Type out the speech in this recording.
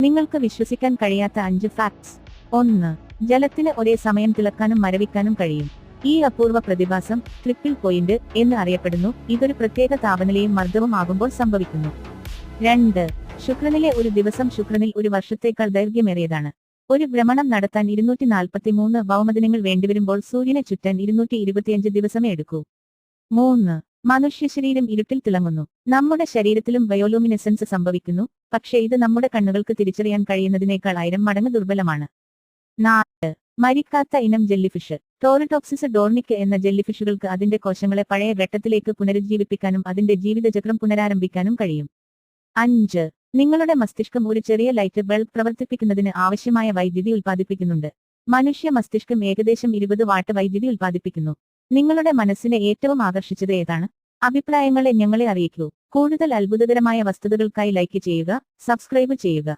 നിങ്ങൾക്ക് വിശ്വസിക്കാൻ കഴിയാത്ത 5 ഫാക്ട്സ്. 1. ജലത്തിന് ഒരേ സമയം തിളക്കാനും മരവിക്കാനും കഴിയും. ഈ അപൂർവ പ്രതിഭാസം ട്രിപ്പിൾ പോയിന്റ് എന്ന് അറിയപ്പെടുന്നു. ഇതൊരു പ്രത്യേക താപനിലയും മർദ്ദവും ആകുമ്പോൾ സംഭവിക്കുന്നു. 2. ശുക്രനിലെ ഒരു ദിവസം ശുക്രനിൽ ഒരു വർഷത്തേക്കാൾ ദൈർഘ്യമേറിയതാണ്. ഒരു ഭ്രമണം നടത്താൻ 243 ഭൗമദിനങ്ങൾ വേണ്ടിവരുമ്പോൾ സൂര്യനെ ചുറ്റാൻ 225 ദിവസമേ എടുക്കൂ. 3. മനുഷ്യശരീരം ഇരുട്ടിൽ തിളങ്ങുന്നു. നമ്മുടെ ശരീരത്തിലും ബയോലൂമിനെസൻസ് സംഭവിക്കുന്നു, പക്ഷേ ഇത് നമ്മുടെ കണ്ണുകൾക്ക് തിരിച്ചറിയാൻ കഴിയുന്നതിനേക്കാൾ 1000 മടങ്ങ് ദുർബലമാണ്. 4. മരിക്കാത്ത ഇനം ജെല്ലിഫിഷ്. ടോറിടോപ്സിസ് ഡോർണിക് എന്ന ജെല്ലിഫിഷുകൾക്ക് അതിന്റെ കോശങ്ങളെ പഴയ ഘട്ടത്തിലേക്ക് പുനരുജ്ജീവിപ്പിക്കാനും അതിന്റെ ജീവിതചക്രം പുനരാരംഭിക്കാനും കഴിയും. 5. നിങ്ങളുടെ മസ്തിഷ്കം ഒരു ചെറിയ ലൈറ്റ് ബൾബ് പ്രവർത്തിപ്പിക്കുന്നതിന് ആവശ്യമായ വൈദ്യുതി ഉൽപ്പാദിപ്പിക്കുന്നുണ്ട്. മനുഷ്യ മസ്തിഷ്കം ഏകദേശം 20 വാട്ട് വൈദ്യുതി ഉൽപ്പാദിപ്പിക്കുന്നു. നിങ്ങളുടെ മനസ്സിനെ ഏറ്റവും ആകർഷിച്ചത് ഏതാണ്? അഭിപ്രായങ്ങളെ ഞങ്ങളെ അറിയിക്കൂ. കൂടുതൽ അത്ഭുതകരമായ വസ്തുതകൾക്കായി ലൈക്ക് ചെയ്യുക, സബ്സ്ക്രൈബ് ചെയ്യുക.